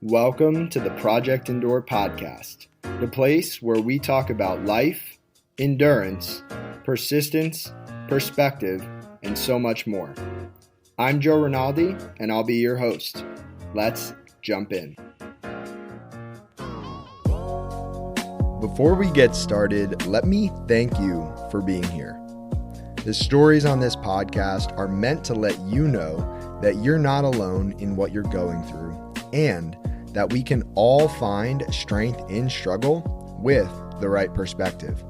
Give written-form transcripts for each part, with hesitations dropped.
Welcome to the Project Endure podcast, the place where we talk about life, endurance, persistence, perspective, and so much more. I'm Joe Rinaldi, and I'll be your host. Let's jump in. Before we get started, let me thank you for being here. The stories on this podcast are meant to let you know that you're not alone in what you're going through, and that we can all find strength in struggle with the right perspective.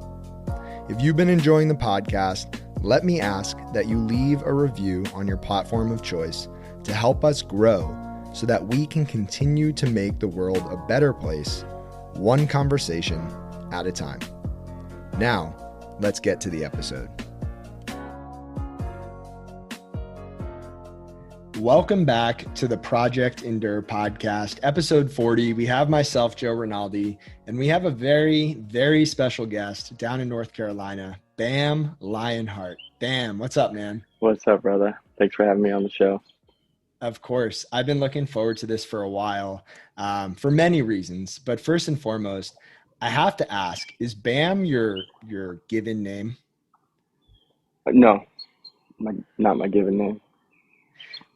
If you've been enjoying the podcast, let me ask that you leave a review on your platform of choice to help us grow so that we can continue to make the world a better place, one conversation at a time. Now, let's get to the episode. Welcome back to the Project Endure podcast, episode 40. We have myself, Joe Rinaldi, and we have a very, very special guest down in North Carolina, Bam Lionheart. Bam, what's up, man? What's up, brother? Thanks for having me on the show. Of course. I've been looking forward to this for a while, for many reasons. But first and foremost, I have to ask, is Bam your given name? No, not my given name.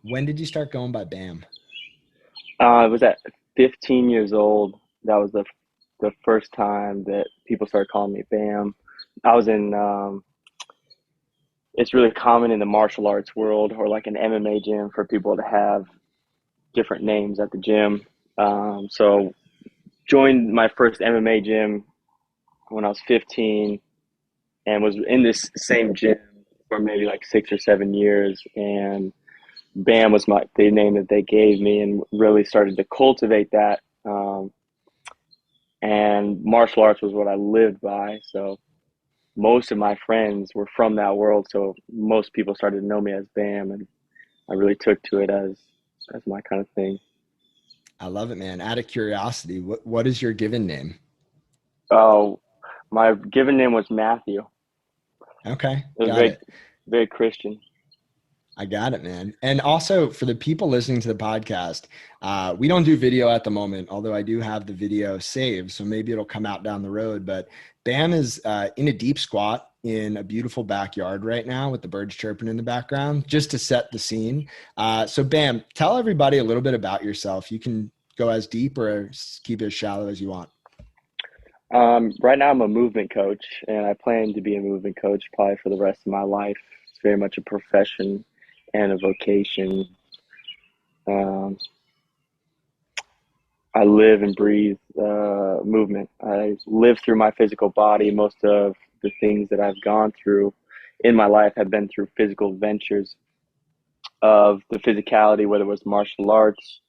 When did you start going by Bam? I was at 15 years old. That was the first time that people started calling me Bam. I was in, it's really common in the martial arts world or like an MMA gym for people to have different names at the gym. So joined my first MMA gym when I was 15 and was in this same gym for maybe like 6 or 7 years. And Bam was the name that they gave me, and really started to cultivate that. And martial arts was what I lived by. So most of my friends were from that world. So most people started to know me as Bam, and I really took to it as my kind of thing. I love it, man. Out of curiosity, what is your given name? Oh, my given name was Matthew. Okay. It was very Christian. I got it, man. And also for the people listening to the podcast, we don't do video at the moment, although I do have the video saved. So maybe it'll come out down the road. But Bam is in a deep squat in a beautiful backyard right now with the birds chirping in the background, just to set the scene. So Bam, tell everybody a little bit about yourself. You can go as deep or keep it as shallow as you want. Right now I'm a movement coach, and I plan to be a movement coach probably for the rest of my life. It's very much a profession and a vocation. I live and breathe movement. I live through my physical body. Most of the things that I've gone through in my life have been through physical ventures of the physicality, whether it was martial arts,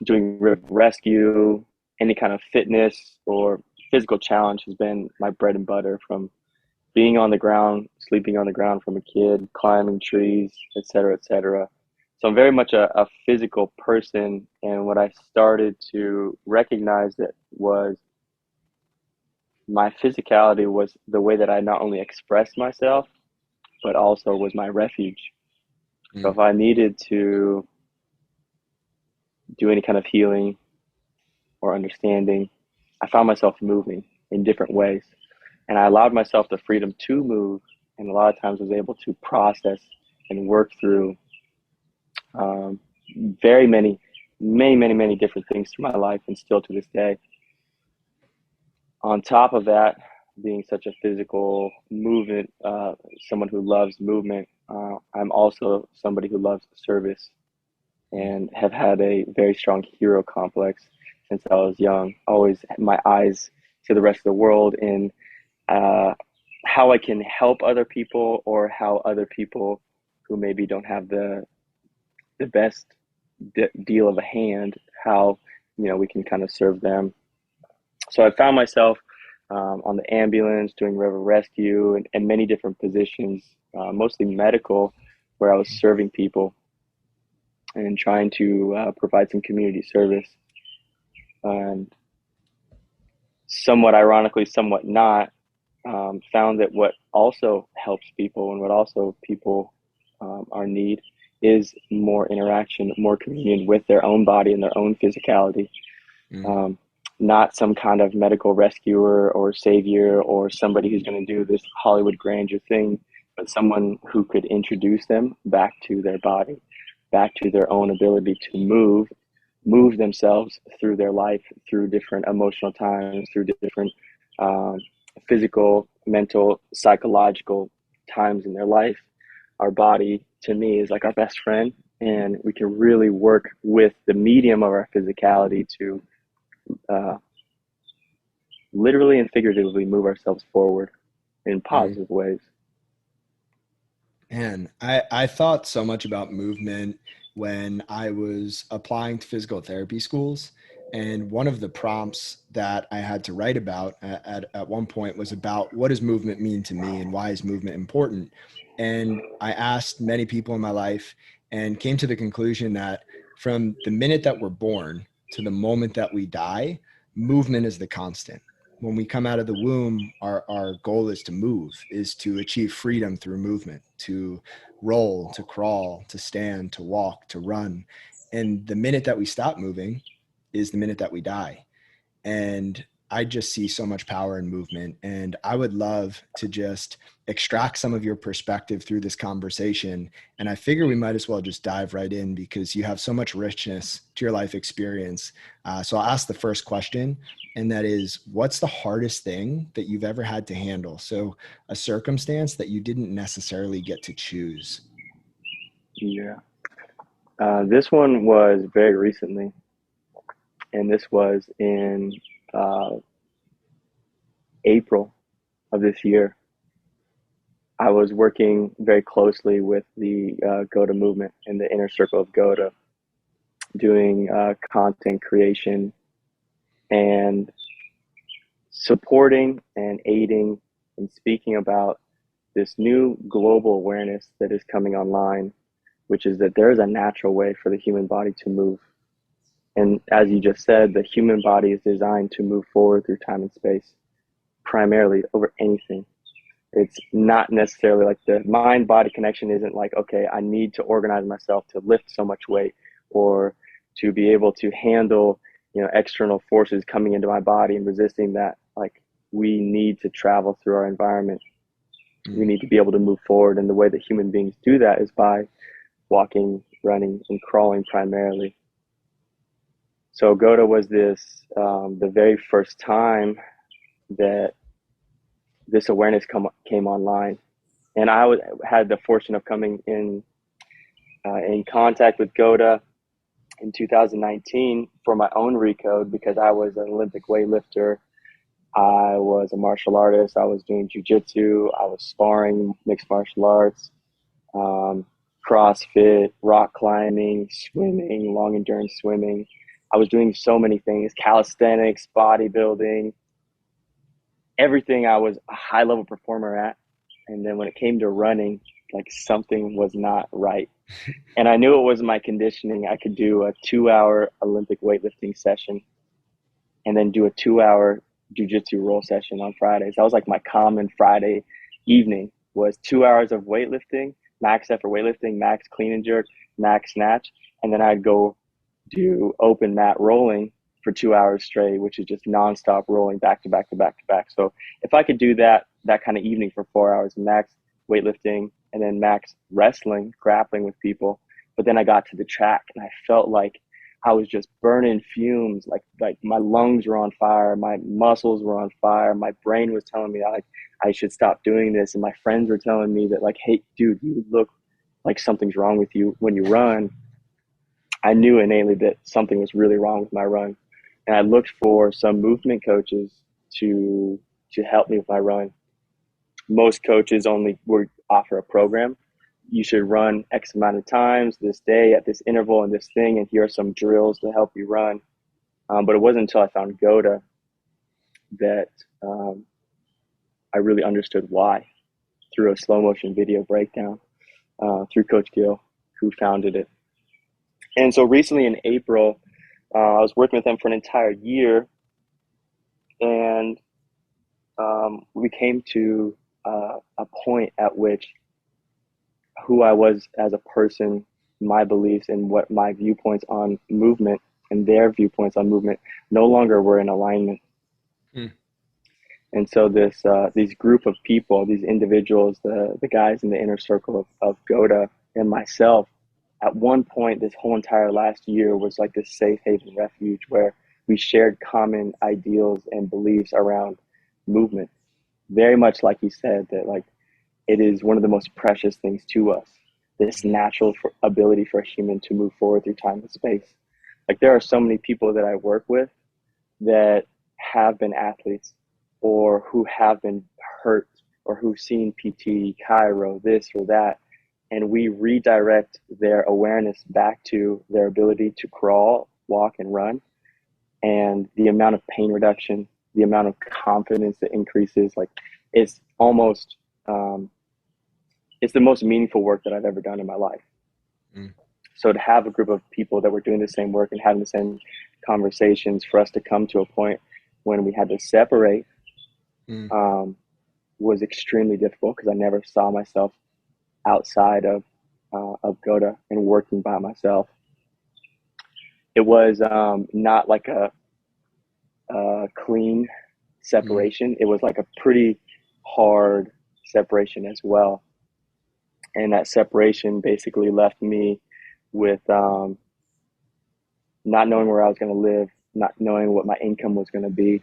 doing river rescue, any kind of fitness or physical challenge has been my bread and butter, from being on the ground, sleeping on the ground from a kid, climbing trees, et cetera, et cetera. So I'm very much a physical person. And what I started to recognize that was my physicality was the way that I not only expressed myself, but also was my refuge. So if I needed to do any kind of healing or understanding, I found myself moving in different ways. And I allowed myself the freedom to move, and a lot of times was able to process and work through many different things through my life, and still to this day. On top of that, being such a physical movement, someone who loves movement, I'm also somebody who loves service, and have had a very strong hero complex since I was young. Always had my eyes to the rest of the world in how I can help other people, or how other people who maybe don't have the best deal of a hand, how we can kind of serve them. So I found myself on the ambulance doing river rescue and many different positions, mostly medical, where I was serving people and trying to provide some community service. And somewhat ironically, somewhat not, found that what also helps people, and what also people our need is more interaction, more communion with their own body and their own physicality. Mm, Um, Not some kind of medical rescuer or savior or somebody who's going to do this Hollywood grandeur thing, but someone who could introduce them back to their body, back to their own ability to move themselves through their life, through different emotional times, through different um, physical, mental, psychological times in their life. Our body, to me, is like our best friend, and we can really work with the medium of our physicality to uh, literally and figuratively move ourselves forward in mm. positive ways. Man, I thought so much about movement when I was applying to physical therapy schools. And one of the prompts that I had to write about at one point was about what does movement mean to me and why is movement important? And I asked many people in my life and came to the conclusion that from the minute that we're born to the moment that we die, movement is the constant. When we come out of the womb, our goal is to move, is to achieve freedom through movement, to roll, to crawl, to stand, to walk, to run. And the minute that we stop moving is the minute that we die. And I just see so much power in movement. And I would love to just extract some of your perspective through this conversation. And I figure we might as well just dive right in because you have so much richness to your life experience. So I'll ask the first question, and that is, what's the hardest thing that you've ever had to handle? So a circumstance that you didn't necessarily get to choose. Yeah. This one was very recently, and this was in uh, April of this year. I was working very closely with the GOTA movement in the inner circle of GOTA, doing content creation and supporting and aiding and speaking about this new global awareness that is coming online, which is that there is a natural way for the human body to move. And as you just said, the human body is designed to move forward through time and space, primarily over anything. It's not necessarily like the mind body connection isn't like, okay, I need to organize myself to lift so much weight or to be able to handle, external forces coming into my body and resisting that. Like, we need to travel through our environment. We Mm, need to be able to move forward. And the way that human beings do that is by walking, running, and crawling primarily. So GOTA was the very first time that this awareness came online. And had the fortune of coming in contact with GOTA in 2019 for my own recode because I was an Olympic weightlifter. I was a martial artist. I was doing jujitsu. I was sparring mixed martial arts, um, CrossFit, rock climbing, swimming, long endurance swimming. I was doing so many things, calisthenics, bodybuilding, everything I was a high level performer at. And then when it came to running, like something was not right. And I knew it was my conditioning. I could do a 2 hour Olympic weightlifting session and then do a 2 hour jujitsu roll session on Fridays. That was like my common Friday evening was 2 hours of weightlifting, max effort weightlifting, max clean and jerk, max snatch. And then I'd go do open mat rolling for 2 hours straight, which is just nonstop rolling back to back to back to back. So if I could do that kind of evening for 4 hours, max weightlifting and then max wrestling, grappling with people. But then I got to the track and I felt like I was just burning fumes, like my lungs were on fire, my muscles were on fire, my brain was telling me I should stop doing this, and my friends were telling me that like, hey, dude, you look like something's wrong with you when you run. I knew innately that something was really wrong with my run, and I looked for some movement coaches to to help me with my run. Most coaches only would offer a program. You should run X amount of times this day at this interval and this thing, and here are some drills to help you run. But it wasn't until I found GOTA that I really understood why through a slow motion video breakdown through Coach Gill, who founded it. And so recently in April, I was working with them for an entire year, and we came to a point at which who I was as a person, my beliefs, and what my viewpoints on movement and their viewpoints on movement no longer were in alignment. Mm. And so these group of people, these individuals, the guys in the inner circle of Goda and myself, at one point, this whole entire last year was like this safe haven refuge where we shared common ideals and beliefs around movement. Very much like you said, that like it is one of the most precious things to us, this natural ability for a human to move forward through time and space. Like there are so many people that I work with that have been athletes or who have been hurt or who've seen PT, Cairo, this or that. And we redirect their awareness back to their ability to crawl, walk, and run. And the amount of pain reduction, the amount of confidence that increases, like it's almost, it's the most meaningful work that I've ever done in my life. Mm. So to have a group of people that were doing the same work and having the same conversations, for us to come to a point when we had to separate, was extremely difficult because I never saw myself outside of Goda and working by myself. It was not like a clean separation. It was like a pretty hard separation as well. And that separation basically left me with not knowing where I was going to live, not knowing what my income was going to be.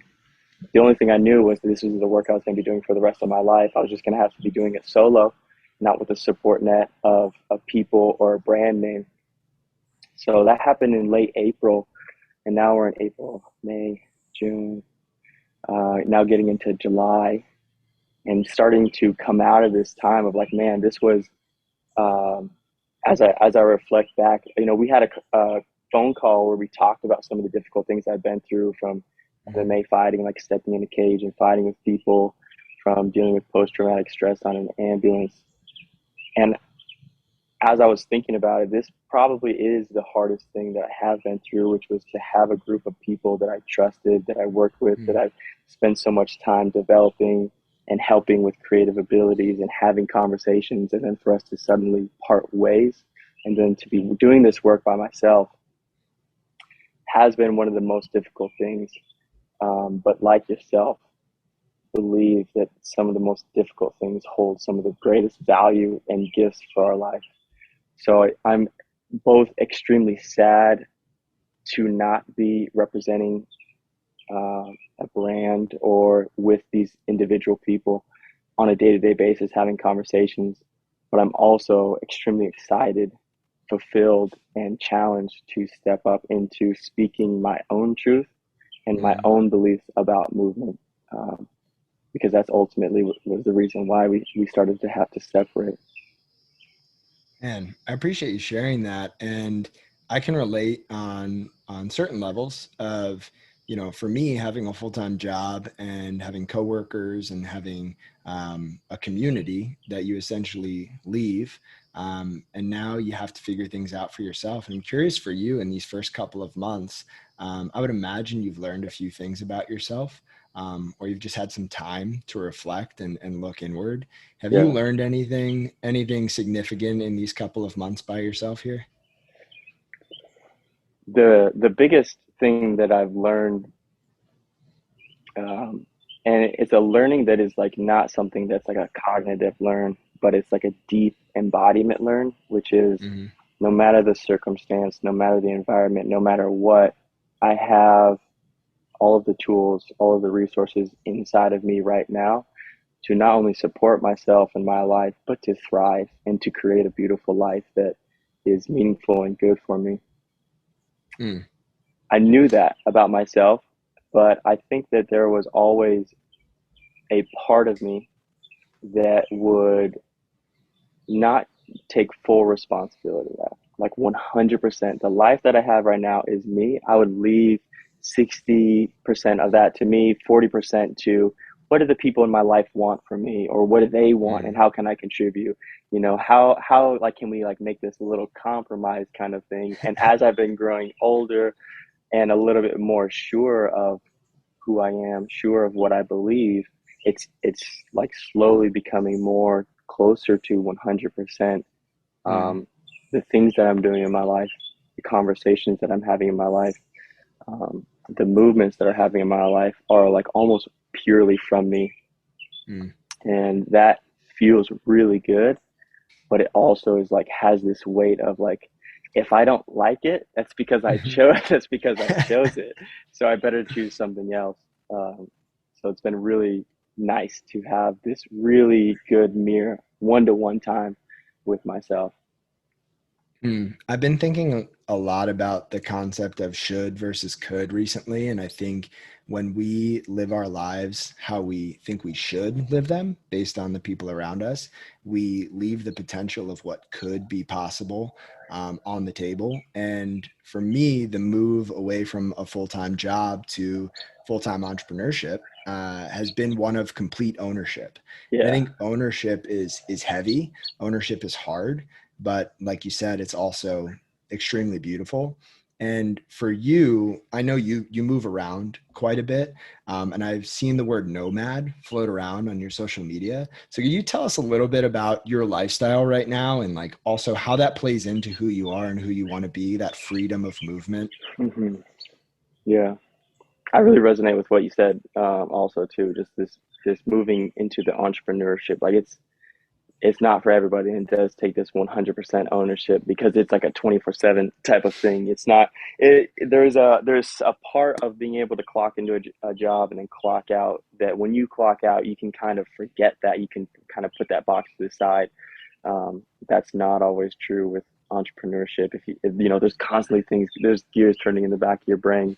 The only thing I knew was that this was the work I was going to be doing for the rest of my life. I was just going to have to be doing it solo, not with a support net of people or a brand name. So that happened in late April, and now we're in April, May, June, now getting into July, and starting to come out of this time of like, man, this was, as I reflect back, you know, we had a phone call where we talked about some of the difficult things I've been through, from MMA fighting, like stepping in a cage and fighting with people, from dealing with post-traumatic stress on an ambulance. And as I was thinking about it, this probably is the hardest thing that I have been through, which was to have a group of people that I trusted, that I worked with, that I've spent so much time developing and helping with creative abilities and having conversations, and then for us to suddenly part ways and then to be doing this work by myself has been one of the most difficult things. But like yourself, believe that some of the most difficult things hold some of the greatest value and gifts for our life. So I'm both extremely sad to not be representing a brand or with these individual people on a day-to-day basis, having conversations, but I'm also extremely excited, fulfilled, and challenged to step up into speaking my own truth and my own beliefs about movement, because that's ultimately was the reason why we started to have to separate. Man, I appreciate you sharing that. And I can relate on certain levels of, you know, for me, having a full-time job and having coworkers and having a community that you essentially leave. And now you have to figure things out for yourself. And I'm curious for you in these first couple of months, I would imagine you've learned a few things about yourself, or you've just had some time to reflect and look inward. Have you Yeah. learned anything significant in these couple of months by yourself here? The biggest thing that I've learned, and it's a learning that is like not something that's like a cognitive learn, but it's like a deep embodiment learn, which is Mm-hmm. no matter the circumstance, no matter the environment, no matter what, I have all of the tools, all of the resources inside of me right now to not only support myself and my life, but to thrive and to create a beautiful life that is meaningful and good for me. Mm. I knew that about myself, but I think that there was always a part of me that would not take full responsibility of that. Like 100%. The life that I have right now is me. I would leave 60% of that to me, 40% to what do the people in my life want from me, or what do they want, and how can I contribute? You know, how like can we like make this a little compromise kind of thing? And as I've been growing older and a little bit more sure of who I am, sure of what I believe, it's like slowly becoming more closer to 100%. Mm. The things that I'm doing in my life, the conversations that I'm having in my life, the movements that are happening in my life are like almost purely from me. Mm. And that feels really good, but it also is like has this weight of like, if I don't like it, that's because I chose that's because I chose it. So I better choose something else. Um, so it's been really nice to have this really good mirror one-to-one time with myself. I've been thinking a lot about the concept of should versus could recently. And I think when we live our lives how we think we should live them based on the people around us, we leave the potential of what could be possible on the table. And for me, the move away from a full time job to full time entrepreneurship has been one of complete ownership. And I Yeah. think ownership is heavy. Ownership is hard, but like you said, it's also extremely beautiful. And for you, I know you move around quite a bit, and I've seen the word nomad float around on your social media. So can you tell us a little bit about your lifestyle right now, and like also how that plays into who you are and who you want to be, that freedom of movement? Hmm. Yeah. I really resonate with what you said, also too, just this moving into the entrepreneurship. Like it's not for everybody, and it does take this 100% ownership because it's like a 24/7 type of thing. It's not there's a part of being able to clock into a job and then clock out, that when you clock out you can kind of forget that, you can kind of put that box to the side. That's not always true with entrepreneurship. If you know, there's constantly things, there's gears turning in the back of your brain.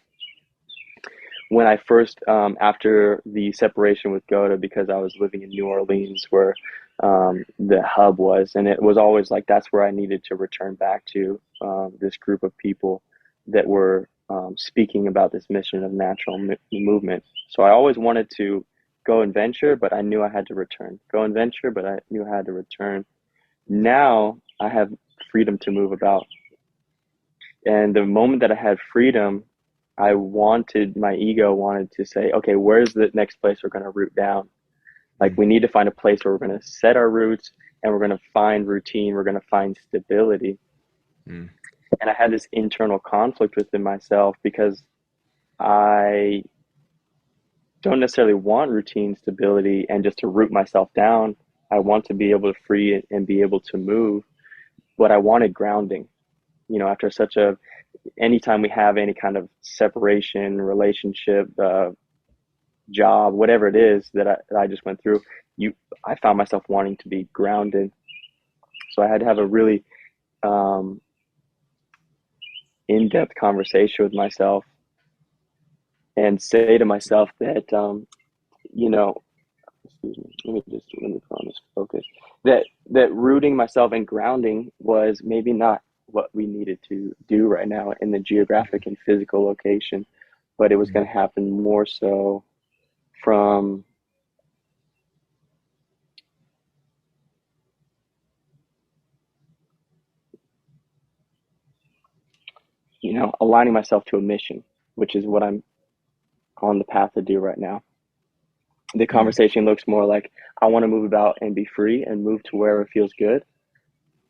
When I first, after the separation with Goda, because I was living in New Orleans, where the hub was, and it was always like that's where I needed to return back to, this group of people that were speaking about this mission of natural movement. So I always wanted to go and venture, but I knew I had to return. Go and venture, but I knew I had to return. Now I have freedom to move about. And the moment that I had freedom, my ego wanted to say, okay, where's the next place we're going to root down? Like, Mm. we need to find a place where we're going to set our roots, and we're going to find routine, we're going to find stability. Mm. And I had this internal conflict within myself because I don't necessarily want routine, stability, and just to root myself down. I want to be able to free and be able to move, but I wanted grounding. You know, after such a anytime we have any kind of separation, relationship, job, whatever it is that I just went through, you I found myself wanting to be grounded. So I had to have a really um, in-depth conversation with myself and say to myself that, you know, excuse me, let me put on this focus. That rooting myself and grounding was maybe not what we needed to do right now in the geographic and physical location, but it was going Mm. to happen more so from, aligning myself to a mission, which is what I'm on the path to do right now. The Mm. conversation looks more like I want to move about and be free and move to wherever feels good,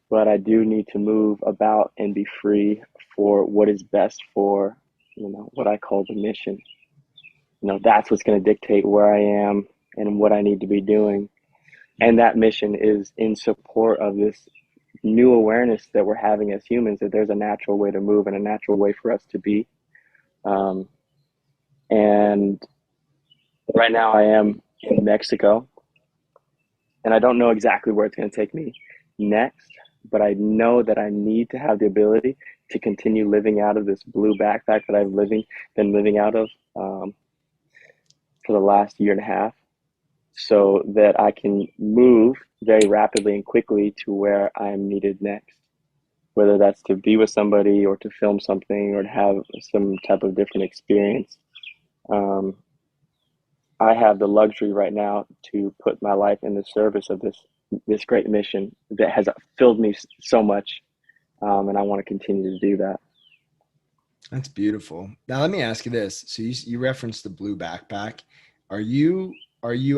but I do need to move about and be free for what is best for, what I call the mission. That's what's going to dictate where I am and what I need to be doing. And Mm. that mission is in support of this new awareness that we're having as humans, that there's a natural way to move and a natural way for us to be. Um, and right now I am in Mexico, and I don't know exactly where it's going to take me next, but I know that I need to have the ability to continue living out of this blue backpack that been living out of, for the last year and a half, so that I can move very rapidly and quickly to where I'm needed next, whether that's to be with somebody or to film something or to have some type of different experience. Um, I have the luxury right now to put my life in the service of this great mission that has filled me so much, and I want to continue to do that. That's beautiful. Now let me ask you this. So you referenced the blue backpack. Are you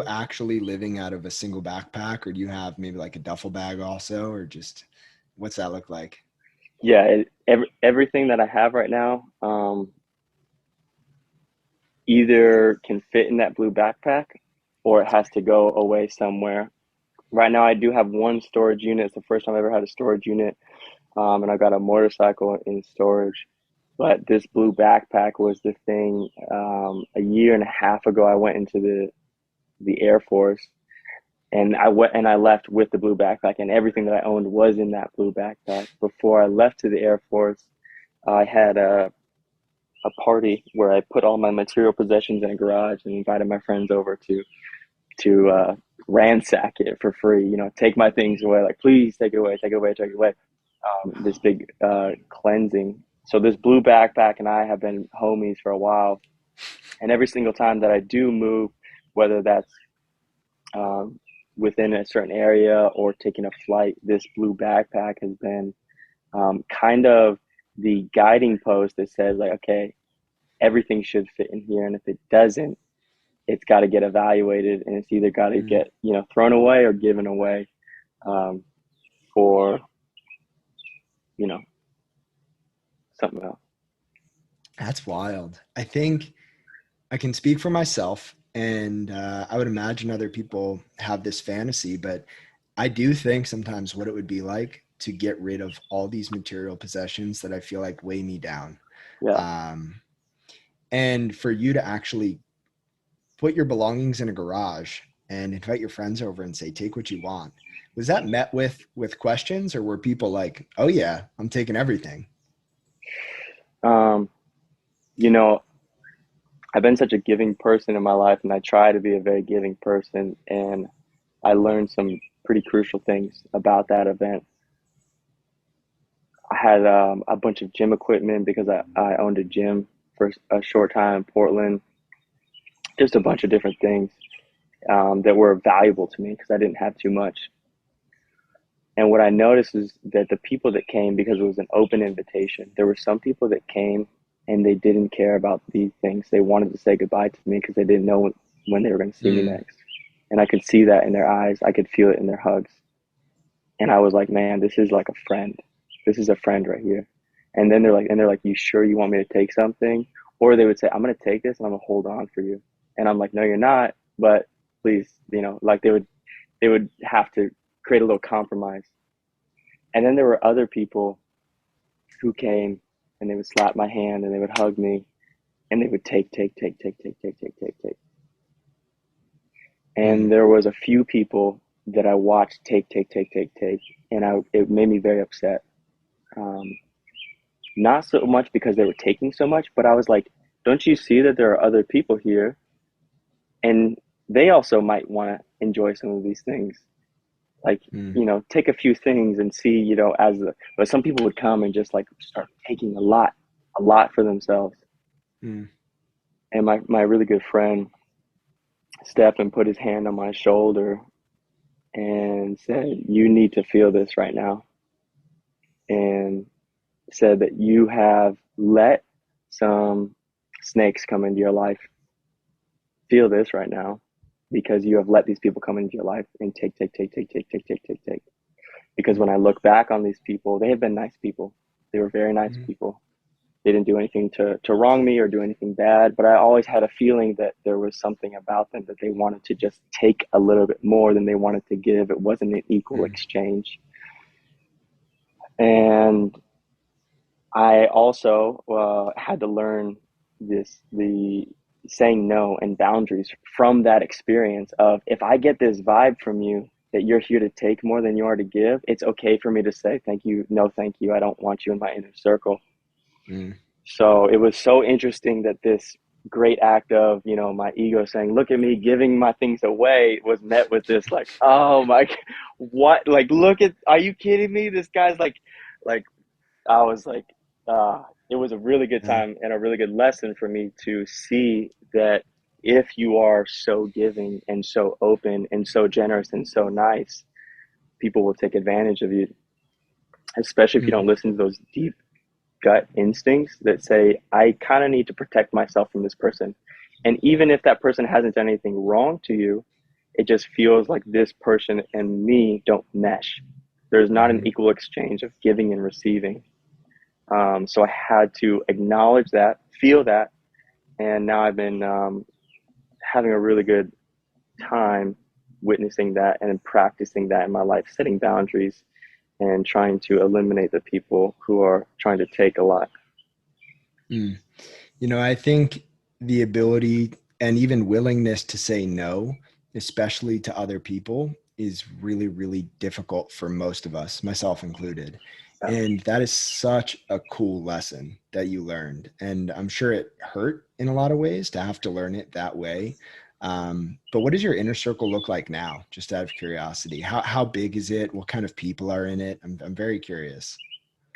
actually living out of a single backpack, or do you have maybe like a duffel bag also, or just What's that look like? Yeah, everything that I have right now, either can fit in that blue backpack or it has to go away somewhere. Right now, I do have one storage unit. It's the first time I ever had a storage unit, and I got a motorcycle in storage. But this blue backpack was the thing. A year and a half ago, I went into the Air Force, and I left with the blue backpack, and everything that I owned was in that blue backpack. Before I left to the Air Force, I had a party where I put all my material possessions in a garage and invited my friends over to ransack it for free. You know, take my things away. Like, please take it away, take it away, take it away. This big cleansing. So this blue backpack and I have been homies for a while, and every single time that I do move, whether that's um, within a certain area or taking a flight, this blue backpack has been kind of the guiding post that says like, okay, everything should fit in here, and if it doesn't, it's got to get evaluated, and it's either got to Mm, get thrown away or given away um, for you know something else. that's wild. I think I can speak for myself, and I would imagine other people have this fantasy, but I do think sometimes what it would be like to get rid of all these material possessions that I feel like weigh me down. Yeah. Um, and for you to actually put your belongings in a garage and invite your friends over and say, take what you want. Was that met with questions, or were people like, oh yeah, I'm taking everything? Um, you know, I've been such a giving person in my life, and I try to be a very giving person. And I learned some pretty crucial things about that event. I had a bunch of gym equipment because I owned a gym for a short time in Portland. Just a bunch of different things that were valuable to me because I didn't have too much. And what I noticed is that the people that came, because it was an open invitation, there were some people that came and they didn't care about these things. They wanted to say goodbye to me because they didn't know when they were going to see me Mm, next. And I could see that in their eyes. I could feel it in their hugs. And I was like, man, this is like a friend. This is a friend right here. And they're like, you sure you want me to take something? Or they would say, I'm going to take this and I'm going to hold on for you. And I'm like, no, you're not. But please, like they would have to create a little compromise. And then there were other people who came and they would slap my hand and they would hug me and they would take, take, take, take, take, take, take, take, take. mm, And there was a few people that I watched take, take, take, take, take, and it made me very upset. Um, Not so much because they were taking so much, but I was like, don't you see that there are other people here, and they also might want to enjoy some of these things. Like, mm, take a few things and see, but some people would come and just like start taking a lot for themselves. mm, And my really good friend Stephen put his hand on my shoulder and said, you need to feel this right now. And said that you have let some snakes come into your life. Feel this right now because you have let these people come into your life and take, take, take, take, take, take, take, take, take. Because mm, when I look back on these people, they have been nice people. They were very nice mm, people. They didn't do anything to wrong me or do anything bad, but I always had a feeling that there was something about them that they wanted to just take a little bit more than they wanted to give. It wasn't an equal mm, exchange. And I also had to learn the saying no and boundaries from that experience of, if I get this vibe from you that you're here to take more than you are to give, it's okay for me to say thank you, no thank you, I don't want you in my inner circle. mm, So it was so interesting that this great act of, my ego saying, look at me giving my things away, was met with this like, oh my, what? Like, look at, are you kidding me? This guy's like, I was like, it was a really good yeah, time and a really good lesson for me to see that if you are so giving and so open and so generous and so nice, people will take advantage of you, especially if you mm, don't listen to those deep gut instincts that say, I kind of need to protect myself from this person. And even if that person hasn't done anything wrong to you, it just feels like this person and me don't mesh. There's not an Hmm. equal exchange of giving and receiving. So I had to acknowledge that, feel that, and now I've been having a really good time witnessing that and practicing that in my life, setting boundaries and trying to eliminate the people who are trying to take a lot. Mm. I think the ability and even willingness to say no, especially to other people, is really, really difficult for most of us, myself included. Yeah. And that is such a cool lesson that you learned. And I'm sure it hurt in a lot of ways to have to learn it that way. But what does your inner circle look like now? Just out of curiosity, how big is it? What kind of people are in it? I'm very curious.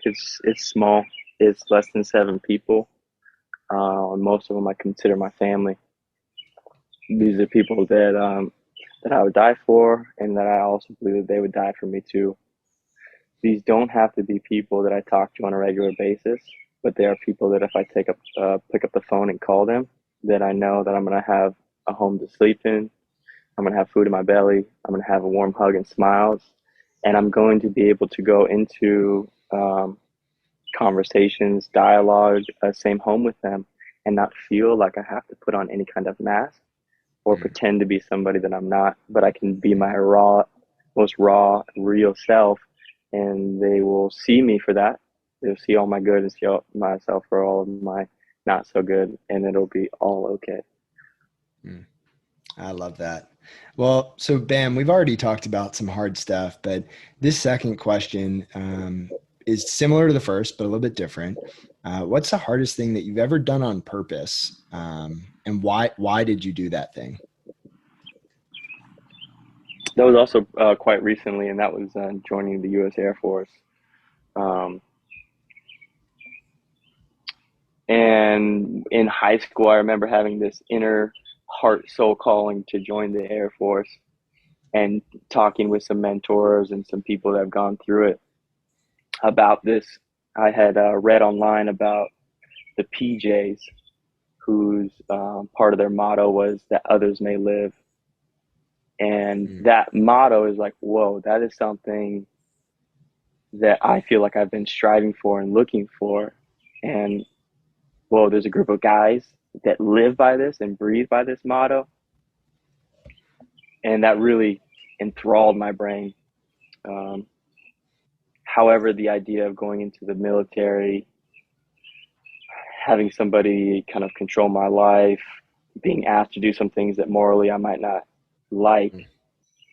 It's small. It's less than 7 people. Most of them I consider my family. These are people that I would die for, and that I also believe that they would die for me too. These don't have to be people that I talk to on a regular basis, but they are people that if I pick up the phone and call them, that I know that I'm gonna have a home to sleep in. I'm gonna have food in my belly. I'm gonna have a warm hug and smiles, and I'm going to be able to go into conversations, dialogue, same home with them, and not feel like I have to put on any kind of mask or Mm, pretend to be somebody that I'm not, but I can be my most raw, real self, and they will see me for that. They'll see all my good and see myself for all of my not so good, and it'll be all okay. mm. I love that. Well, so Bam, we've already talked about some hard stuff, but this second question is similar to the first, but a little bit different. What's the hardest thing that you've ever done on purpose, and why did you do that thing? That was also quite recently, and that was joining the U.S. Air Force. Um, and in high school, I remember having this inner heart soul calling to join the Air Force, and talking with some mentors and some people that have gone through it about this. I had read online about the PJs, whose part of their motto was that others may live. And Mm, that motto is like, whoa, that is something that I feel like I've been striving for and looking for. And whoa, there's a group of guys that live by this and breathe by this motto. And that really enthralled my brain. Um, However, the idea of going into the military, having somebody kind of control my life, being asked to do some things that morally I might not like, mm,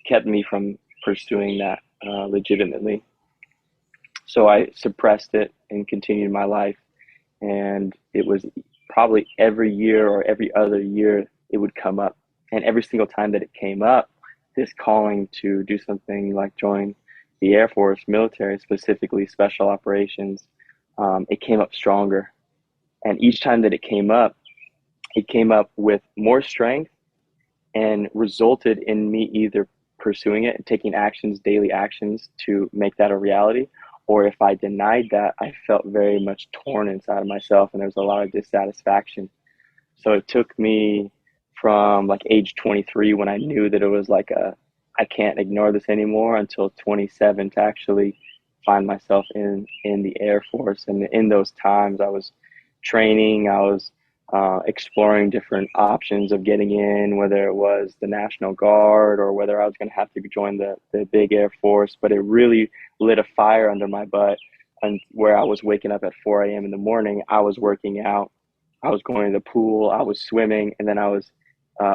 kept me from pursuing that legitimately. So I suppressed it and continued my life. And it was probably every year or every other year it would come up. And every single time that it came up, this calling to do something like join the Air Force, military, specifically special operations, it came up stronger. And each time that it came up with more strength and resulted in me either pursuing it and taking actions, daily actions to make that a reality. Or if I denied that, I felt very much torn inside of myself and there was a lot of dissatisfaction. So it took me from like age 23 when I knew that it was like I can't ignore this anymore until 27 to actually find myself in the Air Force. And in those times, I was training, I was exploring different options of getting in, whether it was the National Guard or whether I was going to have to join the big Air Force. But it really lit a fire under my butt, and where I was waking up at 4 a.m. in the morning, I was working out, I was going to the pool, I was swimming, and then I was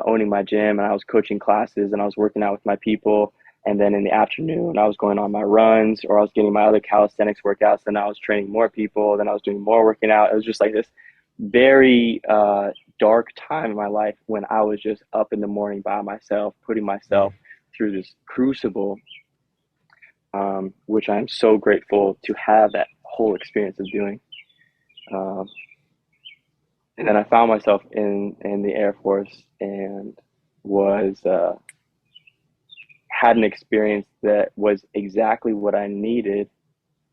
owning my gym, and I was coaching classes, and I was working out with my people. And then in the afternoon, I was going on my runs, or I was getting my other calisthenics workouts. Then I was training more people. Then I was doing more working out. It was just like this very dark time in my life when I was just up in the morning by myself, putting myself mm. through this crucible, which I'm so grateful to have that whole experience of doing. Um, and then I found myself in the Air Force and was had an experience that was exactly what I needed,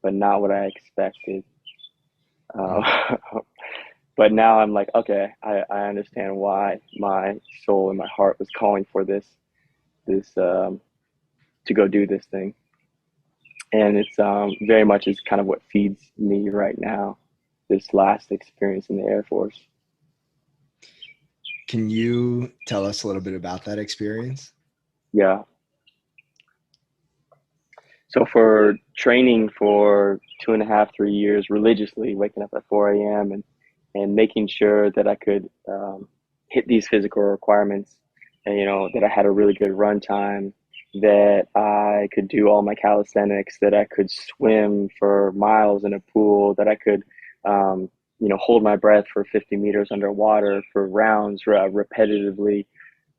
but not what I expected. Mm. Uh, but now I'm like, okay, I understand why my soul and my heart was calling for this to go do this thing. And it's very much is kind of what feeds me right now, this last experience in the Air Force. Can you tell us a little bit about that experience? Yeah. So for training for 2.5, 3 years religiously, waking up at 4 a.m. and making sure that I could hit these physical requirements, and that I had a really good run time, that I could do all my calisthenics, that I could swim for miles in a pool, that I could hold my breath for 50 meters underwater for rounds repetitively,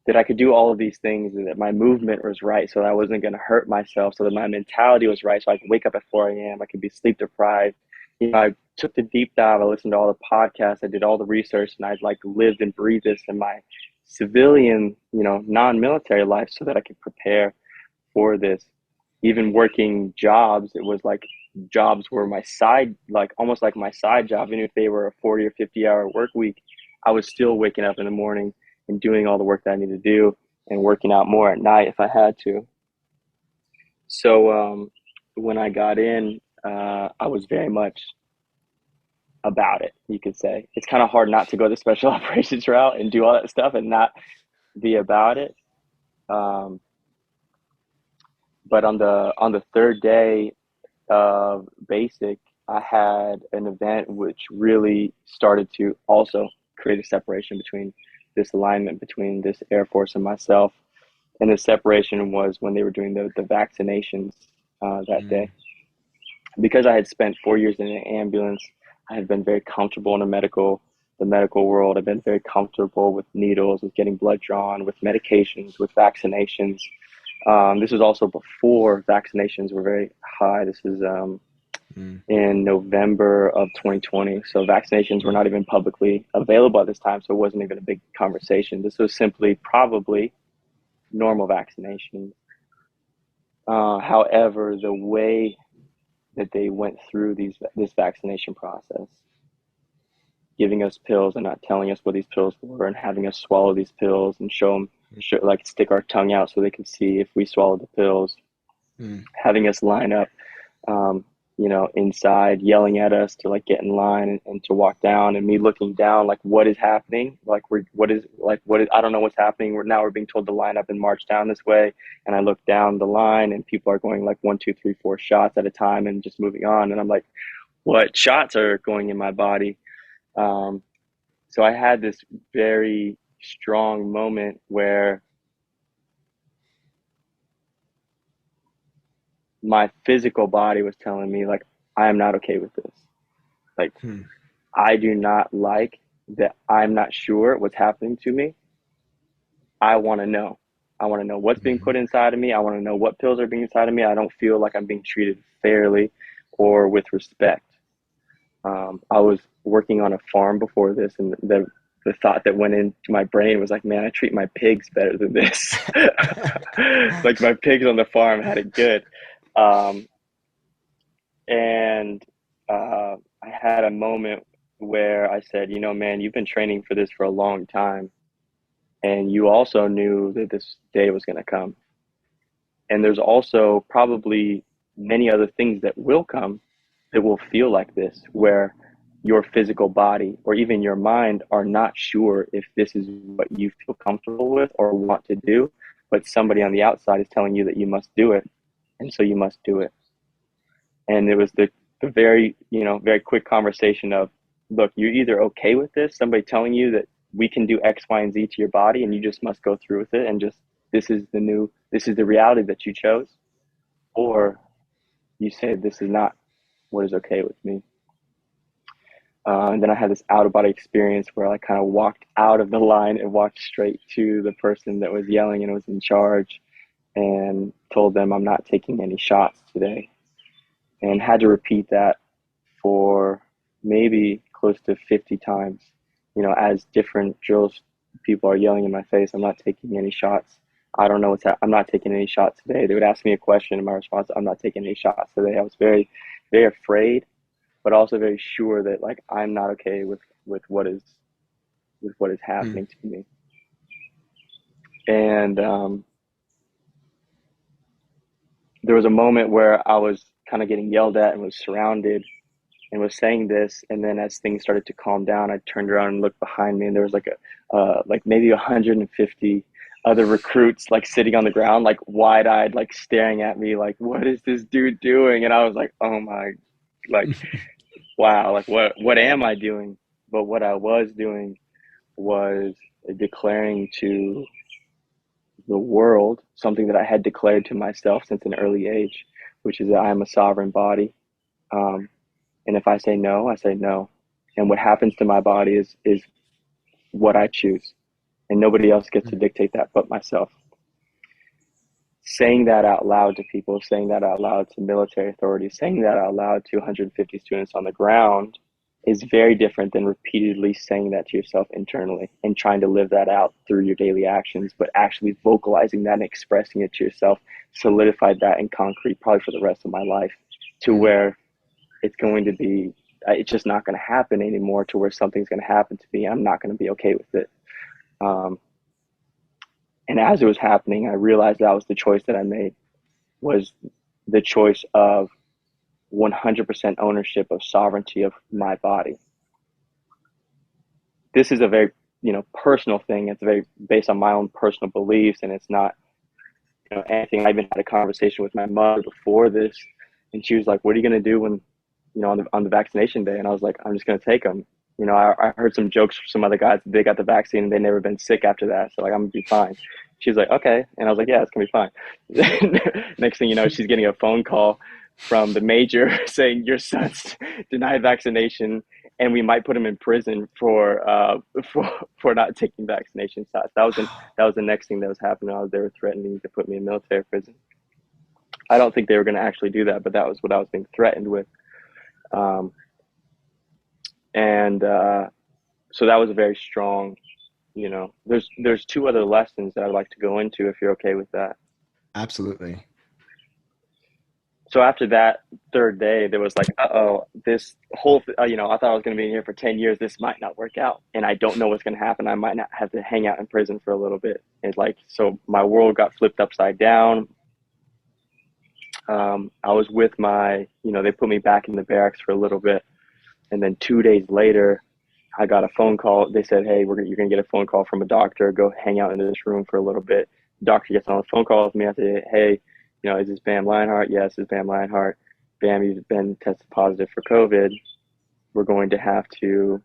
that I could do all of these things, and that my movement was right so that I wasn't going to hurt myself, so that my mentality was right so I could wake up at 4 a.m. I could be sleep deprived. I took the deep dive. I listened to all the podcasts. I did all the research, and I like lived and breathed this in my civilian, non-military life so that I could prepare for this. Even working jobs, it was like jobs were my side, like almost like my side job. Even if they were a 40 or 50-hour work week, I was still waking up in the morning and doing all the work that I needed to do, and working out more at night if I had to. So when I got in, I was very much about it, you could say. It's kind of hard not to go the special operations route and do all that stuff and not be about it. Um, but on the third day of basic, I had an event which really started to also create a separation between this alignment between this Air Force and myself. And the separation was when they were doing the vaccinations that day. Because I had spent 4 years in an ambulance, I had been very comfortable in the medical world. I've been very comfortable with needles, with getting blood drawn, with medications, with vaccinations. This was also before vaccinations were very high. This is in November of 2020. So vaccinations were not even publicly available at this time. So it wasn't even a big conversation. This was simply probably normal vaccination. However, the way that they went through this vaccination process, giving us pills and not telling us what these pills were, and having us swallow these pills and like stick our tongue out so they could see if we swallowed the pills, having us line up, inside, yelling at us to like get in line and to walk down, and me looking down like what is happening, like what is I don't know what's happening. We're being told to line up and march down this way, and I look down the line and people are going like 1, 2, 3, 4 shots at a time and just moving on, and I'm like, what shots are going in my body? So I had this very strong moment where my physical body was telling me like, I am not okay with this. Like, I do not like that. I'm not sure what's happening to me. I want to know. I want to know what's being put inside of me. I want to know what pills are being inside of me. I don't feel like I'm being treated fairly or with respect. I was working on a farm before this, and the thought that went into my brain was like, man, I treat my pigs better than this. Like my pigs on the farm had it good. Um, and I had a moment where I said, man, you've been training for this for a long time, and you also knew that this day was going to come. And there's also probably many other things that will come that will feel like this, where your physical body or even your mind are not sure if this is what you feel comfortable with or want to do, but somebody on the outside is telling you that you must do it, and so you must do it. And it was the very, very quick conversation of, look, you're either okay with this, somebody telling you that we can do X, Y, and Z to your body, and you just must go through with it, and just this is the reality that you chose, or you say this is not what is okay with me. And then I had this out of body experience where I kind of walked out of the line and walked straight to the person that was yelling and was in charge, and told them I'm not taking any shots today, and had to repeat that for maybe close to 50 times, as different drills, people are yelling in my face, I'm not taking any shots. I don't know I'm not taking any shots today. They would ask me a question, and my response, I'm not taking any shots today. I was very, very afraid, but also very sure that like I'm not okay with what is happening to me. And there was a moment where I was kind of getting yelled at and was surrounded and was saying this. And then as things started to calm down, I turned around and looked behind me, and there was like like maybe 150 other recruits like sitting on the ground, like wide eyed, like staring at me, like, what is this dude doing? And I was like, oh my, like, wow, like what am I doing? But what I was doing was declaring to the world something that I had declared to myself since an early age, which is that I am a sovereign body. Um, and if I say no, I say no. And what happens to my body is what I choose. And nobody else gets to dictate that but myself. Saying that out loud to people, saying that out loud to military authorities, saying that out loud to 150 students on the ground is very different than repeatedly saying that to yourself internally and trying to live that out through your daily actions, but actually vocalizing that and expressing it to yourself solidified that in concrete probably for the rest of my life, to where it's going to be, it's just not going to happen anymore, to where something's going to happen to me. I'm not going to be okay with it. And as it was happening, I realized that was the choice that I made, was the choice of 100% ownership of sovereignty of my body. This is a very, personal thing. It's very based on my own personal beliefs, and it's not, anything. I even had a conversation with my mother before this, and she was like, "What are you going to do when, on the vaccination day?" And I was like, "I'm just going to take them." I heard some jokes from some other guys. They got the vaccine and they never been sick after that, so like I'm gonna be fine. She was like, "Okay," and I was like, "Yeah, it's gonna be fine." Next thing you know, she's getting a phone call from the major saying your son's denied vaccination, and we might put him in prison for not taking vaccination shots. That was the next thing that was happening. They were threatening to put me in military prison. I don't think they were going to actually do that, but that was what I was being threatened with. And so that was a very strong, there's two other lessons that I'd like to go into if you're okay with that. Absolutely. So after that third day, there was like, this whole, I thought I was going to be in here for 10 years. This might not work out. And I don't know what's going to happen. I might not have to hang out in prison for a little bit. It's like, so my world got flipped upside down. I was with they put me back in the barracks for a little bit. And then 2 days later, I got a phone call. They said, "Hey, you're going to get a phone call from a doctor. Go hang out in this room for a little bit." The doctor gets on the phone call with me. I say, "Hey, is this Bam Lionheart?" "Yes, it's Bam Lionheart." "Bam, you've been tested positive for COVID. We're going to have to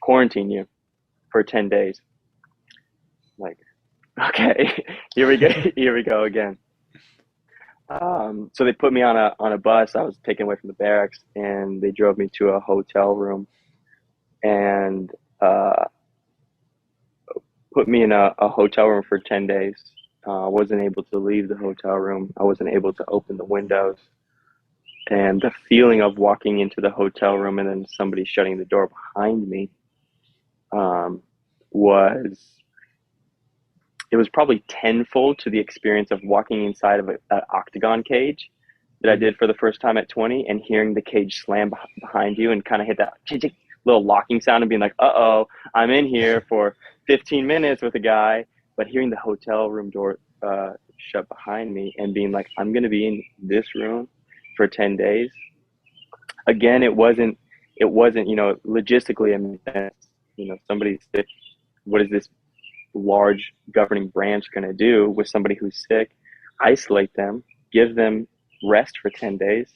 quarantine you for 10 days. I'm like, okay, here we go. Here we go again. So they put me on a bus. I was taken away from the barracks, and they drove me to a hotel room and put me in a hotel room for 10 days. I wasn't able to leave the hotel room. I wasn't able to open the windows. And the feeling of walking into the hotel room and then somebody shutting the door behind me was probably tenfold to the experience of walking inside of an octagon cage that I did for the first time at 20, and hearing the cage slam behind you and kind of hit that little locking sound and being like, uh-oh, I'm in here for 15 minutes with a guy, but hearing the hotel room door shut behind me and being like, I'm going to be in this room for 10 days. Again, it wasn't, logistically, I mean, somebody's sick. What is this large governing branch going to do with somebody who's sick? Isolate them, give them rest for 10 days,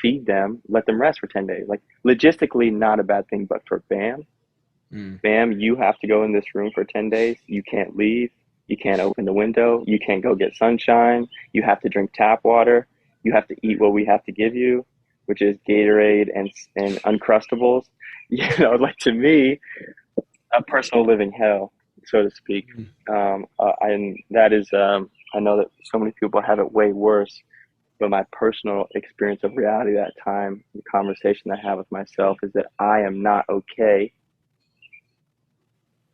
feed them, let them rest for 10 days. Like, logistically, not a bad thing, but for Bam, you have to go in this room for 10 days. You can't leave. You can't open the window. You can't go get sunshine. You have to drink tap water. You have to eat what we have to give you, which is Gatorade and Uncrustables. Like, to me, a personal living hell, so to speak. And that is, I know that so many people have it way worse, but my personal experience of reality that time, the conversation I have with myself, is that I am not okay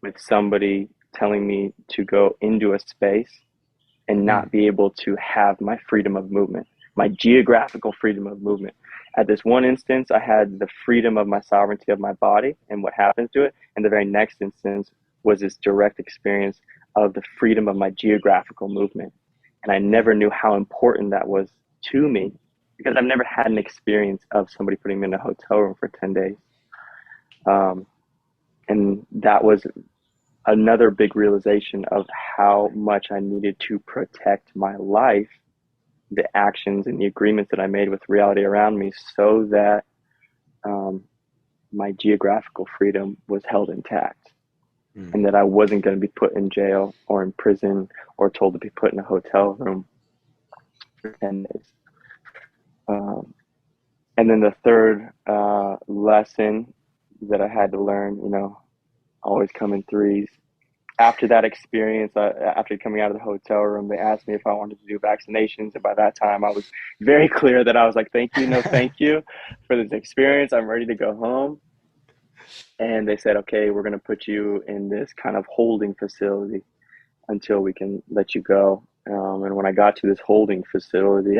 with somebody telling me to go into a space and not be able to have my freedom of movement, my geographical freedom of movement. At this one instance, I had the freedom of my sovereignty of my body and what happens to it. And the very next instance was this direct experience of the freedom of my geographical movement. And I never knew how important that was to me because I've never had an experience of somebody putting me in a hotel room for 10 days. Um, and that was another big realization of how much I needed to protect my life, the actions and the agreements that I made with reality around me, so that um, my geographical freedom was held intact, and that I wasn't going to be put in jail or in prison or told to be put in a hotel room for 10 days. Um, and then the third lesson that I had to learn, always come in threes. After that experience, after coming out of the hotel room, they asked me if I wanted to do vaccinations. And by that time, I was very clear that I was like, thank you, no thank you for this experience. I'm ready to go home. And they said, okay, we're going to put you in this kind of holding facility until we can let you go. And when I got to this holding facility,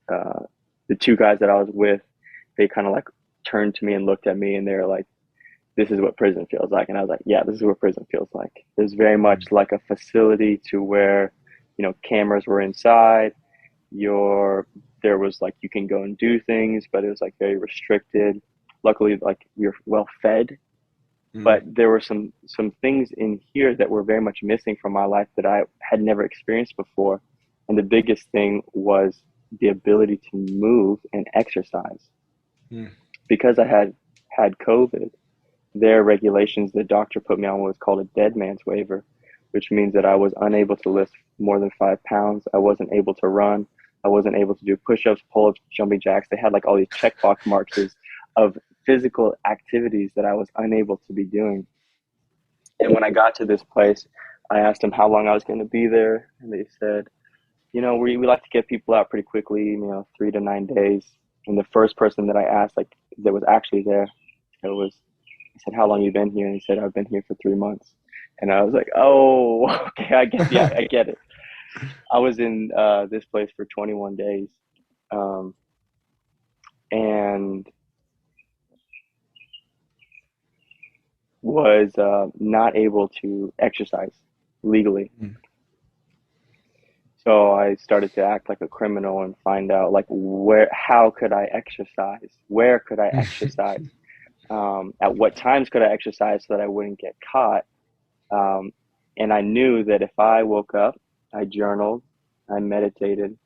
the two guys that I was with, they kind of like turned to me and looked at me, and they were like, this is what prison feels like. And I was like, yeah, this is what prison feels like. It was very much like a facility to where, cameras were inside. There was like, you can go and do things, but it was like very restricted. Luckily, like, you're well fed, but there were some things in here that were very much missing from my life that I had never experienced before. And the biggest thing was the ability to move and exercise. Because I had COVID, their regulations, the doctor put me on what was called a dead man's waiver, which means that I was unable to lift more than 5 pounds. I wasn't able to run. I wasn't able to do push-ups, pull-ups, jumping jacks. They had like all these checkbox marks of physical activities that I was unable to be doing. And when I got to this place, I asked them how long I was going to be there. And they said, we like to get people out pretty quickly, 3 to 9 days. And the first person that I asked, like, that was actually there, I said, how long you been here? And he said, I've been here for 3 months. And I was like, oh, okay, I get it. I was in this place for 21 days, and was not able to exercise legally. So I started to act like a criminal and find out, like, how could I exercise? Where could I exercise? At what times could I exercise so that I wouldn't get caught? And I knew that if I woke up, I journaled, I meditated,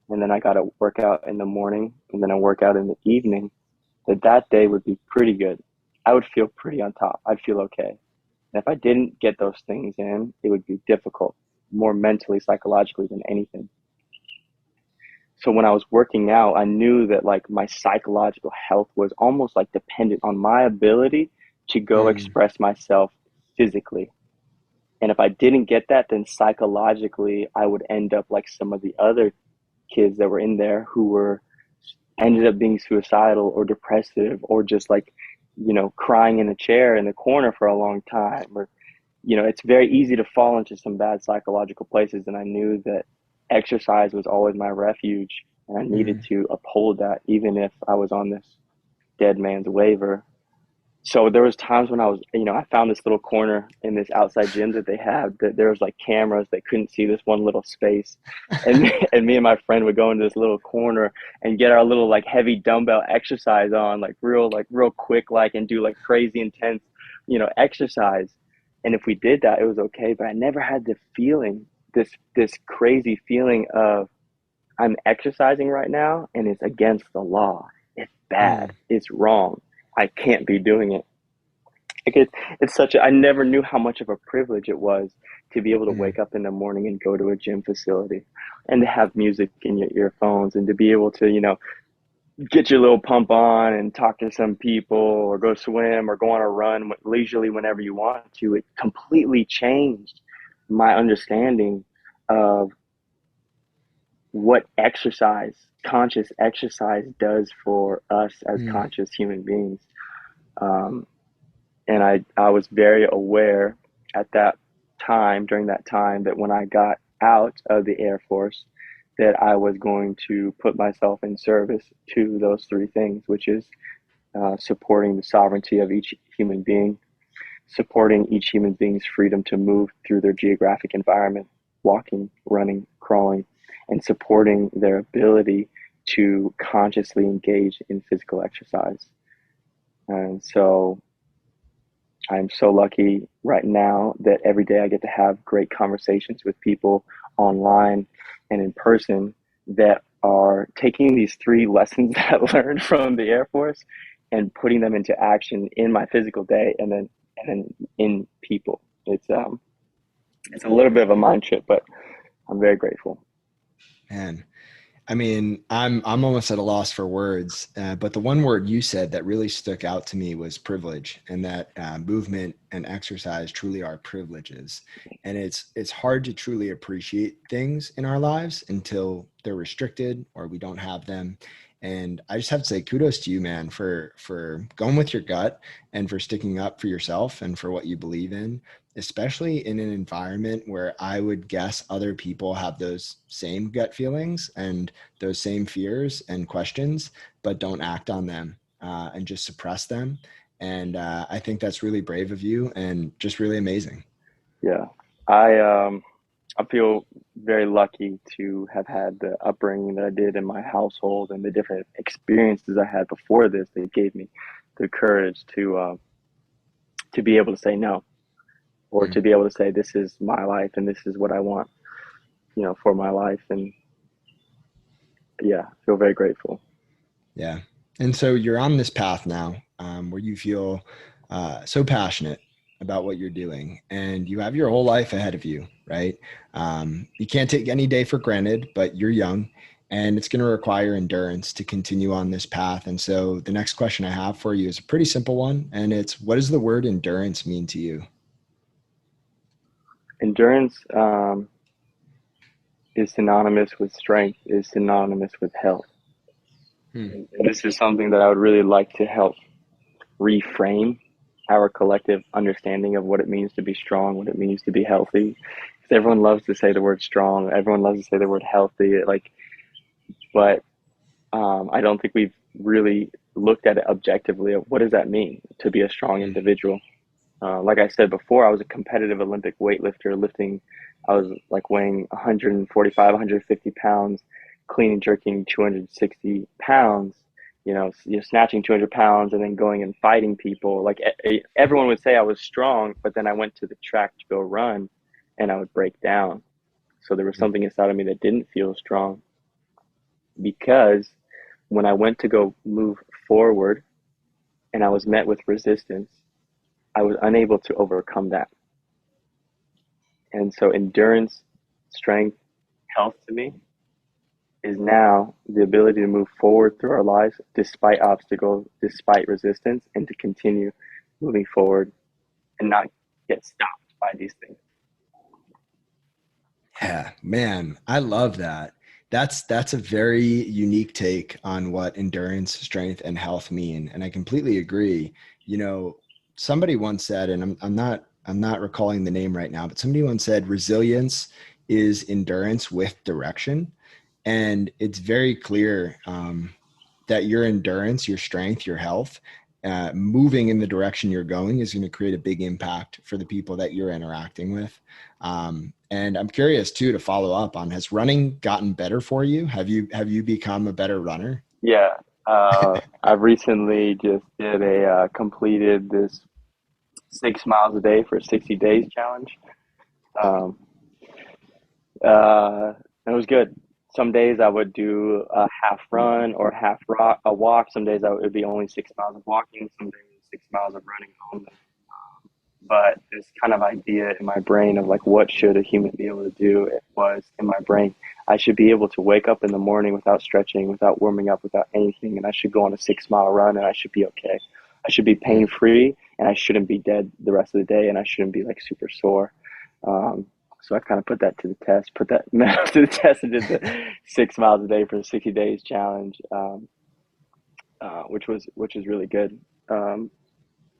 and then I got a workout in the morning and then a workout in the evening, that day would be pretty good. I would feel pretty on top. I'd feel okay. And if I didn't get those things in, it would be difficult, more mentally, psychologically than anything. So when I was working out, I knew that like my psychological health was almost like dependent on my ability to go express myself physically. And if I didn't get that, then psychologically, I would end up like some of the other kids that were in there who ended up being suicidal or depressive, or just like, crying in a chair in the corner for a long time. Or, it's very easy to fall into some bad psychological places. And I knew that exercise was always my refuge, and I needed to uphold that, even if I was on this dead man's waiver. So there was times when I found this little corner in this outside gym that they had, that there was like cameras that couldn't see this one little space. And and me and my friend would go into this little corner and get our little like heavy dumbbell exercise on, like real quick, like, and do like crazy intense, exercise. And if we did that, it was okay. But I never had the feeling, this crazy feeling of, I'm exercising right now and it's against the law. It's bad. It's wrong. I can't be doing it. Like it's I never knew how much of a privilege it was to be able to wake up in the morning and go to a gym facility and to have music in your earphones, and to be able to, get your little pump on and talk to some people, or go swim, or go on a run leisurely whenever you want to. It completely changed my understanding of what conscious exercise does for us as conscious human beings. And I was very aware at that time, during that time, that when I got out of the Air Force, that I was going to put myself in service to those three things, which is supporting the sovereignty of each human being, supporting each human being's freedom to move through their geographic environment, walking, running, crawling, and supporting their ability to consciously engage in physical exercise. And so I'm so lucky right now that every day I get to have great conversations with people online and in person that are taking these three lessons that I learned from the Air Force and putting them into action in my physical day and then in people. It's a little bit of a mind trip, but I'm very grateful. Man, I mean, I'm almost at a loss for words, but the one word you said that really stuck out to me was privilege, and that movement and exercise truly are privileges. And it's hard to truly appreciate things in our lives until they're restricted or we don't have them. And I just have to say kudos to you, man, for going with your gut and for sticking up for yourself and for what you believe in, especially in an environment where I would guess other people have those same gut feelings and those same fears and questions, but don't act on them and just suppress them. And I think that's really brave of you and just really amazing. Yeah. I feel very lucky to have had the upbringing that I did in my household and the different experiences I had before this that gave me the courage to be able to say no, or to Mm, be able to say this is my life and this is what I want, for my life. And yeah, I feel very grateful. yeah. And so you're on this path now where you feel so passionate about what you're doing and you have your whole life ahead of you, right? You can't take any day for granted, but you're young and it's going to require endurance to continue on this path. And so the next question I have for you is a pretty simple one. And it's, what does the word endurance mean to you? Endurance is synonymous with strength, is synonymous with health. Hmm. And this is something that I would really like to help reframe our collective understanding of what it means to be strong, what it means to be healthy. Because everyone loves to say the word strong, everyone loves to say the word healthy, but I don't think we've really looked at it objectively of what does that mean to be a strong Hmm. individual. Like I said before, I was a competitive Olympic weightlifter, lifting. I was like weighing 145, 150 pounds, clean and jerking 260 pounds. You're snatching 200 pounds and then going and fighting people. Like everyone would say I was strong, but then I went to the track to go run, and I would break down. So there was something inside of me that didn't feel strong, because when I went to go move forward and I was met with resistance, I was unable to overcome that. And so endurance, strength, health to me is now the ability to move forward through our lives despite obstacles, despite resistance, and to continue moving forward and not get stopped by these things. Yeah, man, I love that. That's a very unique take on what endurance, strength, and health mean, and I completely agree. You know, somebody once said, and I'm not recalling the name right now, but somebody once said resilience is endurance with direction, and it's very clear that your endurance, your strength, your health, moving in the direction you're going is going to create a big impact for the people that you're interacting with. And I'm curious too to follow up on, has running gotten better for you? Have you become a better runner? Yeah, I've recently just did completed this 6 miles a day for 60 days challenge. Um, it was good. Some days I would do a half run or a walk. Some days it would be only 6 miles of walking. Some days 6 miles of running home. But this kind of idea in my brain of like, what should a human be able to do? It was in my brain. I should be able to wake up in the morning without stretching, without warming up, without anything, and I should go on a 6 mile run and I should be okay. I should be pain Mm. free and I shouldn't be dead the rest of the day and I shouldn't be like super sore. Um, so I kind of put that to the test, put that to the test, and did the 6 miles a day for 60 days challenge, which was really good. Um,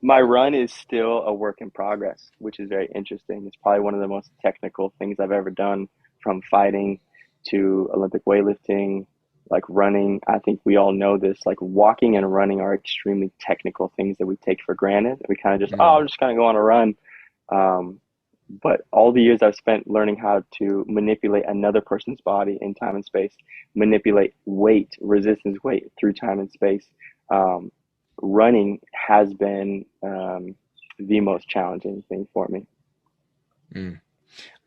my run is still a work in progress, which is very interesting. It's probably one of the most technical things I've ever done, from fighting to Olympic weightlifting, like running. I think we all know this. Like walking and running are extremely technical things that we take for granted. We kind of just, oh, Mm. I'm just going to go on a run. Um, But all the years I've spent learning how to manipulate another person's body in time and space, manipulate weight, resistance weight through time and space, um, running has been the most challenging thing for me. Mm.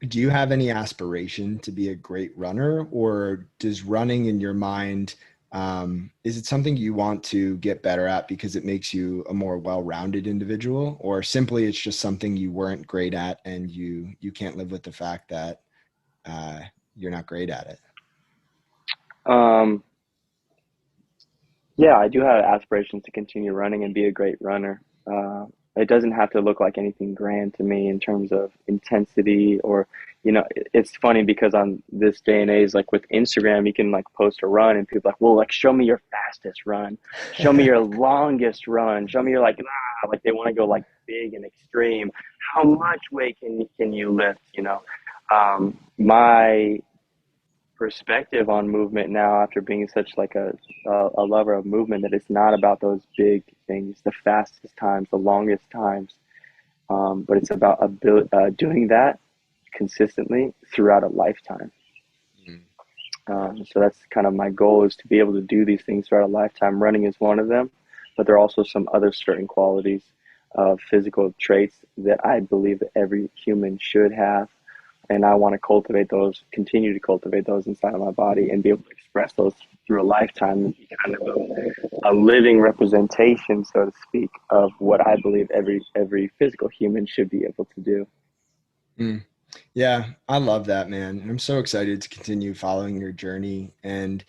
Do you have any aspiration to be a great runner, or does running in your mind, is it something you want to get better at because it makes you a more well-rounded individual, or simply it's just something you weren't great at and you can't live with the fact that uh, you're not great at it? Um, Yeah, I do have aspirations to continue running and be a great runner. It doesn't have to look like anything grand to me in terms of intensity or, it's funny because on this day and age, like with Instagram, you can like post a run and people are like, well, like show me your fastest run, show me your longest run, show me your like they want to go like big and extreme. How much weight can you lift? My perspective on movement now after being such like a lover of movement that it's not about those big things, the fastest times, the longest times, but it's about doing that consistently throughout a lifetime. Mm. So that's kind of my goal, is to be able to do these things throughout a lifetime. Running is one of them, but there are also some other certain qualities of physical traits that I believe that every human should have, and I want to cultivate those, continue to cultivate those inside of my body, and be able to express those through a lifetime and be kind of a living representation, so to speak, of what I believe every physical human should be able to do. Mm. Yeah, I love that, man. And I'm so excited to continue following your journey. And,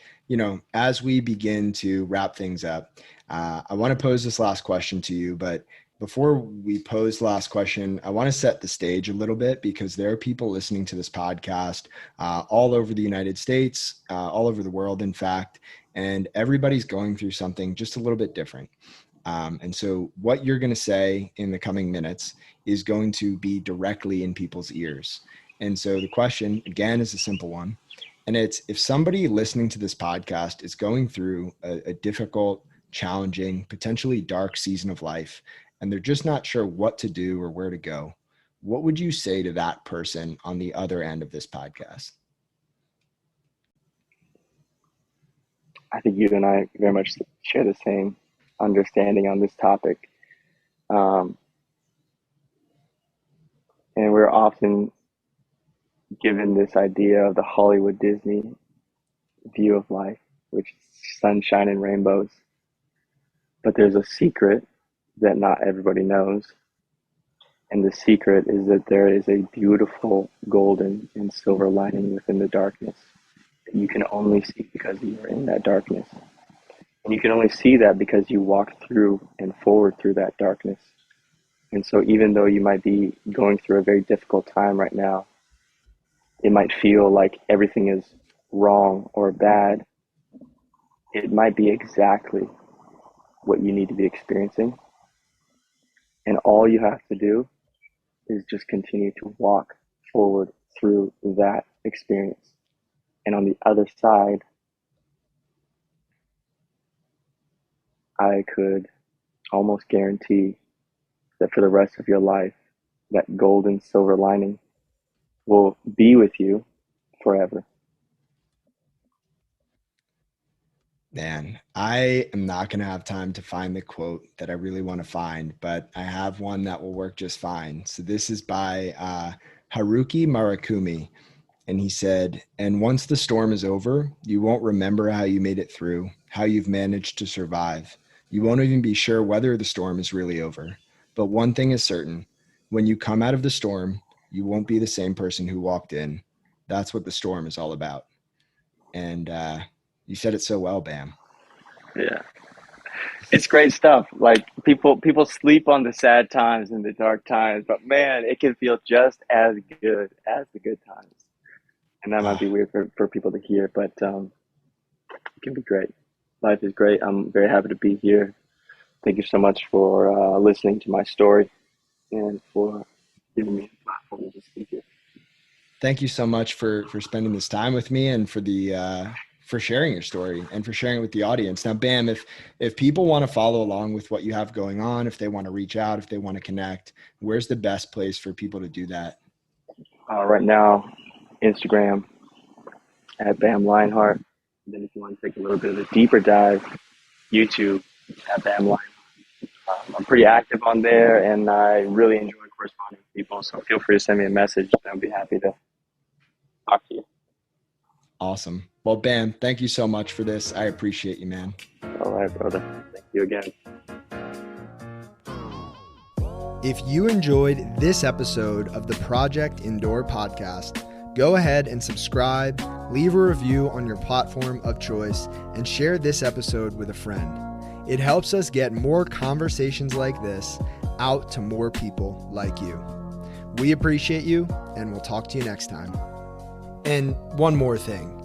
as we begin to wrap things up, I want to pose this last question to you. But before we pose the last question, I want to set the stage a little bit, because there are people listening to this podcast all over the United States, all over the world, in fact, and everybody's going through something just a little bit different. And so what you're going to say in the coming minutes is going to be directly in people's ears. And so the question, again, is a simple one. And it's, if somebody listening to this podcast is going through a difficult, challenging, potentially dark season of life, and they're just not sure what to do or where to go, what would you say to that person on the other end of this podcast? I think you and I very much share the same understanding on this topic. Um, and we're often given this idea of the Hollywood Disney view of life, which is sunshine and rainbows. But there's a secret that not everybody knows. And the secret is that there is a beautiful golden and silver lining within the darkness that you can only see because you are in that darkness. And you can only see that because you walk through and forward through that darkness. And so even though you might be going through a very difficult time right now, it might feel like everything is wrong or bad. It might be exactly what you need to be experiencing. And all you have to do is just continue to walk forward through that experience. And on the other side, I could almost guarantee that for the rest of your life, that golden silver lining will be with you forever. Man, I am not going to have time to find the quote that I really want to find, but I have one that will work just fine. So this is by Haruki Murakami. And he said, "And once the storm is over, you won't remember how you made it through, how you've managed to survive. You won't even be sure whether the storm is really over. But one thing is certain, when you come out of the storm, you won't be the same person who walked in. That's what the storm is all about." And you said it so well, Bam. Yeah. It's great stuff. Like people sleep on the sad times and the dark times, but man, it can feel just as good as the good times. And that might Ah, be weird for people to hear, but it can be great. Life is great. I'm very happy to be here. Thank you so much for listening to my story and for giving me a platform to speak it. thank you so much for spending this time with me, and for sharing your story and for sharing it with the audience. Now, Bam, if people want to follow along with what you have going on, if they want to reach out, if they want to connect, where's the best place for people to do that? Right now, Instagram at Bam Lionheart. And then if you want to take a little bit of a deeper dive, YouTube at Bam Lionheart. I'm pretty active on there, and I really enjoy corresponding with people. So feel free to send me a message. I'll be happy to talk to you. Awesome. Well, Bam, thank you so much for this. I appreciate you, man. All right, brother. Thank you again. If you enjoyed this episode of the Project Indoor podcast, go ahead and subscribe, leave a review on your platform of choice, and share this episode with a friend. It helps us get more conversations like this out to more people like you. We appreciate you, and we'll talk to you next time. And one more thing.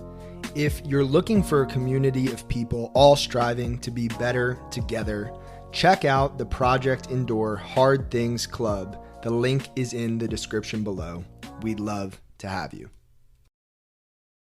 If you're looking for a community of people all striving to be better together, check out the Project Indoor Hard Things Club. The link is in the description below. We'd love to have you.